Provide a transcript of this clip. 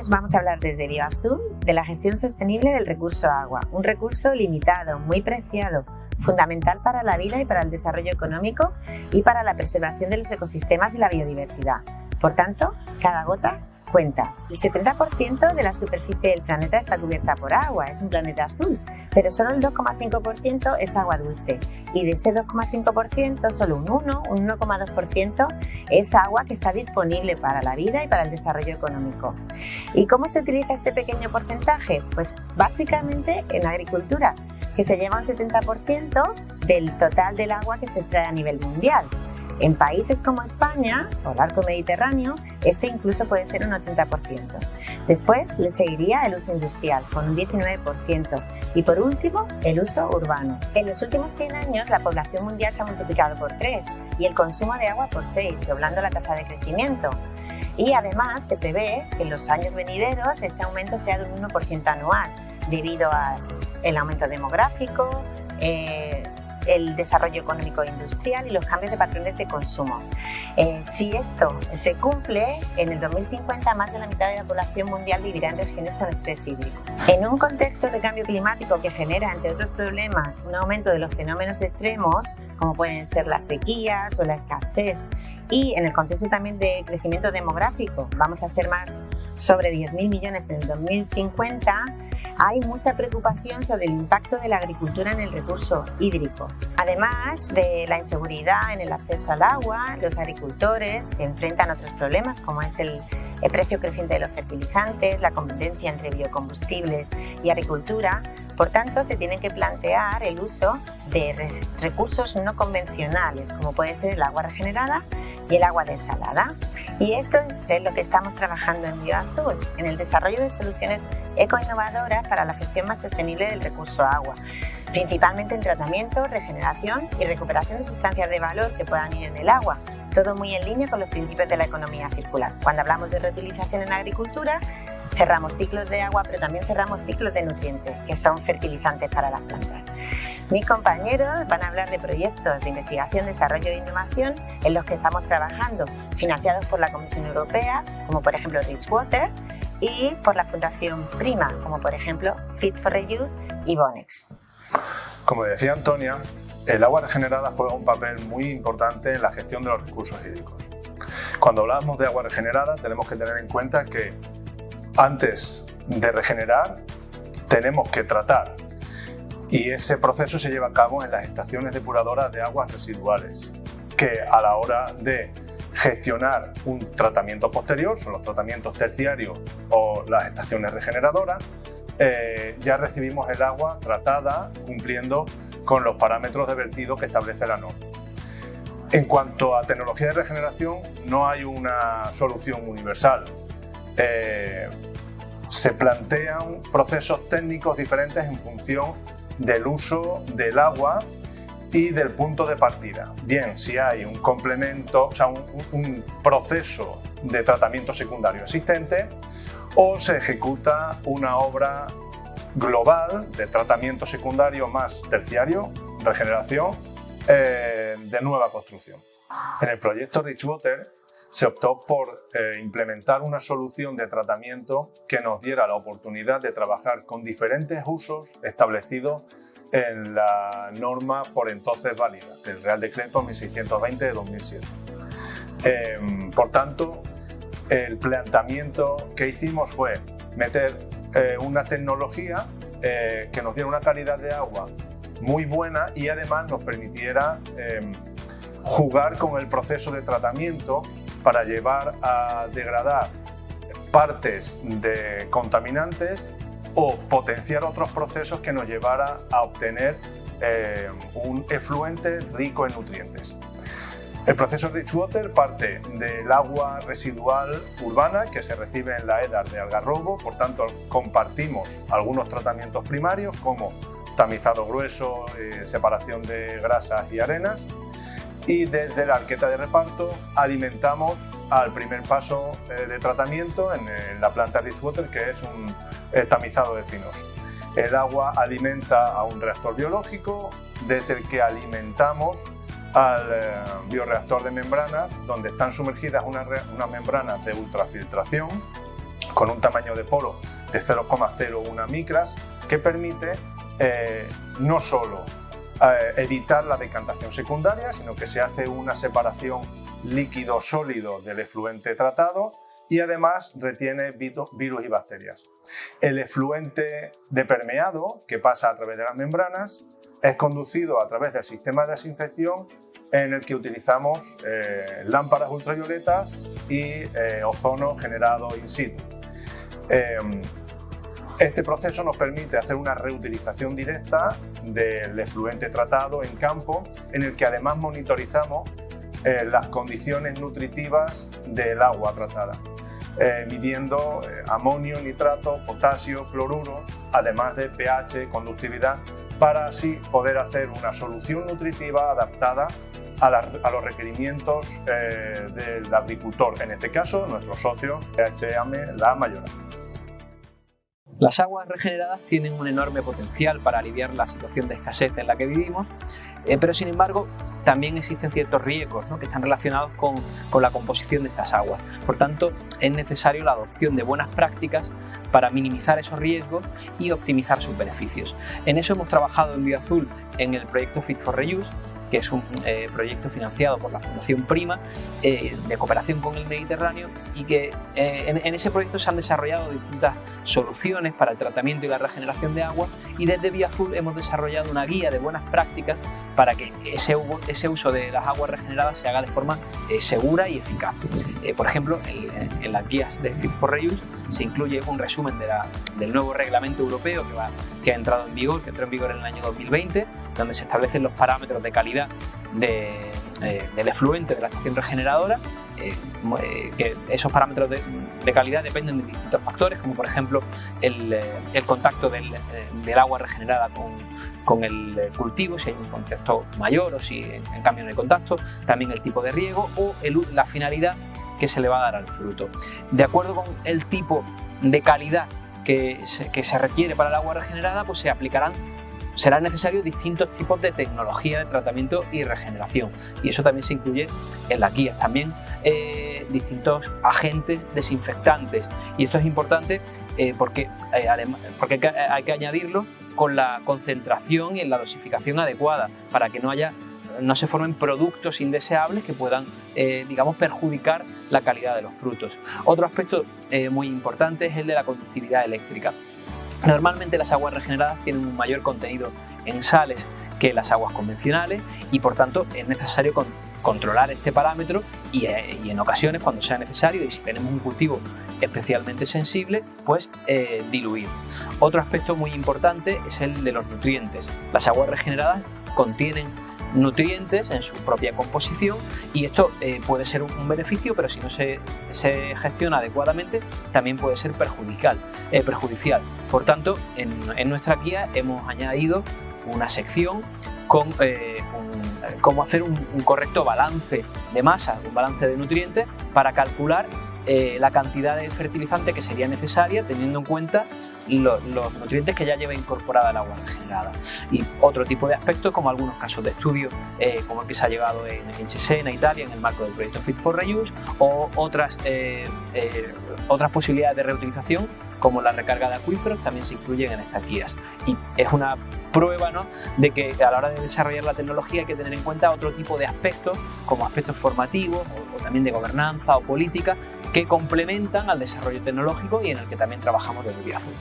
vamos a hablar desde Bioazul de la gestión sostenible del recurso agua, un recurso limitado, muy preciado, fundamental para la vida y para el desarrollo económico y para la preservación de los ecosistemas y la biodiversidad. Por tanto, cada gota cuenta. El 70% de la superficie del planeta está cubierta por agua, es un planeta azul, pero solo el 2,5% es agua dulce y de ese 2,5% solo un 1,2% es agua que está disponible para la vida y para el desarrollo económico. ¿Y cómo se utiliza este pequeño porcentaje? Pues básicamente en la agricultura, que se lleva un 70% del total del agua que se extrae a nivel mundial. En países como España o el arco mediterráneo, este incluso puede ser un 80%. Después le seguiría el uso industrial, con un 19%. Y por último, el uso urbano. En los últimos 100 años, la población mundial se ha multiplicado por 3 y el consumo de agua por 6, doblando la tasa de crecimiento. Y además se prevé que en los años venideros este aumento sea de un 1% anual, debido al aumento demográfico, el desarrollo económico e industrial y los cambios de patrones de consumo. Si esto se cumple, en el 2050 más de la mitad de la población mundial vivirá en regiones con estrés hídrico. En un contexto de cambio climático que genera, entre otros problemas, un aumento de los fenómenos extremos, como pueden ser las sequías o la escasez, y en el contexto también de crecimiento demográfico, vamos a ser más sobre 10.000 millones en el 2050, hay mucha preocupación sobre el impacto de la agricultura en el recurso hídrico. Además de la inseguridad en el acceso al agua, los agricultores se enfrentan a otros problemas como es el precio creciente de los fertilizantes, la competencia entre biocombustibles y agricultura. Por tanto, se tiene que plantear el uso de recursos no convencionales, como puede ser el agua regenerada y el agua desalada. Y esto es lo que estamos trabajando en Bioazul, en el desarrollo de soluciones ecoinnovadoras para la gestión más sostenible del recurso agua, principalmente en tratamiento, regeneración y recuperación de sustancias de valor que puedan ir en el agua, todo muy en línea con los principios de la economía circular. Cuando hablamos de reutilización en agricultura, cerramos ciclos de agua, pero también cerramos ciclos de nutrientes, que son fertilizantes para las plantas. Mis compañeros van a hablar de proyectos de investigación, desarrollo e innovación en los que estamos trabajando, financiados por la Comisión Europea, como por ejemplo Richwater, y por la Fundación Prima, como por ejemplo Fit for Reuse y Bonex. Como decía Antonia, el agua regenerada juega un papel muy importante en la gestión de los recursos hídricos. Cuando hablamos de agua regenerada, tenemos que tener en cuenta que antes de regenerar tenemos que tratar, y ese proceso se lleva a cabo en las estaciones depuradoras de aguas residuales, que a la hora de gestionar un tratamiento posterior, son los tratamientos terciarios o las estaciones regeneradoras, ya recibimos el agua tratada cumpliendo con los parámetros de vertido que establece la norma. En cuanto a tecnología de regeneración, no hay una solución universal. Se plantean procesos técnicos diferentes en función del uso del agua y del punto de partida. Bien, si hay un complemento, o sea, un proceso de tratamiento secundario existente, o se ejecuta una obra global de tratamiento secundario más terciario, regeneración, de nueva construcción. En el proyecto Richwater se optó por implementar una solución de tratamiento que nos diera la oportunidad de trabajar con diferentes usos establecidos en la norma por entonces válida, el Real Decreto 1620 de 2007. Por tanto, el planteamiento que hicimos fue meter una tecnología que nos diera una calidad de agua muy buena y además nos permitiera jugar con el proceso de tratamiento para llevar a degradar partes de contaminantes o potenciar otros procesos que nos llevara a obtener un efluente rico en nutrientes. El proceso Richwater parte del agua residual urbana que se recibe en la EDAR de Algarrobo, por tanto compartimos algunos tratamientos primarios como tamizado grueso, separación de grasas y arenas, y desde la arqueta de reparto alimentamos al primer paso de tratamiento en la planta Richwater, que es un tamizado de finos. El agua alimenta a un reactor biológico desde el que alimentamos al bioreactor de membranas, donde están sumergidas unas membranas de ultrafiltración con un tamaño de poro de 0,01 micras, que permite no solo evitar la decantación secundaria, sino que se hace una separación líquido-sólido del efluente tratado y además retiene virus y bacterias. El efluente de permeado, que pasa a través de las membranas, es conducido a través del sistema de desinfección en el que utilizamos lámparas ultravioletas y ozono generado in situ. Este proceso nos permite hacer una reutilización directa del efluente tratado en campo, en el que además monitorizamos las condiciones nutritivas del agua tratada, midiendo amonio, nitrato, potasio, cloruros, además de pH, conductividad, para así poder hacer una solución nutritiva adaptada a los requerimientos del agricultor, en este caso nuestros socios PHM La Mayora. Las aguas regeneradas tienen un enorme potencial para aliviar la situación de escasez en la que vivimos, pero sin embargo también existen ciertos riesgos, ¿no?, que están relacionados con la composición de estas aguas. Por tanto, es necesario la adopción de buenas prácticas para minimizar esos riesgos y optimizar sus beneficios. En eso hemos trabajado en Bioazul en el proyecto Fit for Reuse, que es un proyecto financiado por la Fundación Prima, de cooperación con el Mediterráneo, y que en ese proyecto se han desarrollado distintas soluciones para el tratamiento y la regeneración de agua, y desde Bioazul hemos desarrollado una guía de buenas prácticas para que ese uso de las aguas regeneradas se haga de forma segura y eficaz. Por ejemplo, en las guías de Fit for Reuse se incluye un resumen del nuevo reglamento europeo que ha entrado en vigor, que entró en vigor en el año 2020, donde se establecen los parámetros de calidad del efluente de la estación regeneradora, que esos parámetros de calidad dependen de distintos factores, como por ejemplo el contacto del agua regenerada con el cultivo, si hay un contacto mayor o si en cambio no hay contacto, también el tipo de riego o la finalidad que se le va a dar al fruto. De acuerdo con el tipo de calidad que se requiere para el agua regenerada, pues serán necesarios distintos tipos de tecnología de tratamiento y regeneración, y eso también se incluye en las guías. También distintos agentes desinfectantes, y esto es importante porque hay que añadirlo con la concentración y en la dosificación adecuada para que no se formen productos indeseables que puedan perjudicar la calidad de los frutos. Otro aspecto muy importante es el de la conductividad eléctrica. Normalmente las aguas regeneradas tienen un mayor contenido en sales que las aguas convencionales, y por tanto es necesario controlar este parámetro y en ocasiones, cuando sea necesario y si tenemos un cultivo especialmente sensible, pues diluir. Otro aspecto muy importante es el de los nutrientes. Las aguas regeneradas contienen nutrientes en su propia composición, y esto puede ser un beneficio, pero si no se gestiona adecuadamente también puede ser perjudicial. Por tanto, en nuestra guía hemos añadido una sección con cómo hacer un correcto balance de masa, un balance de nutrientes, para calcular la cantidad de fertilizante que sería necesaria, teniendo en cuenta los nutrientes que ya lleva incorporada el agua regenerada. Y otro tipo de aspectos, como algunos casos de estudio, como el que se ha llevado en Cesena, Italia, en el marco del proyecto Fit for Reuse, o otras posibilidades de reutilización, como la recarga de acuíferos, también se incluyen en estas guías. Y es una prueba, ¿no?, de que a la hora de desarrollar la tecnología hay que tener en cuenta otro tipo de aspectos, como aspectos formativos o también de gobernanza o política, que complementan al desarrollo tecnológico y en el que también trabajamos desde Bioazul.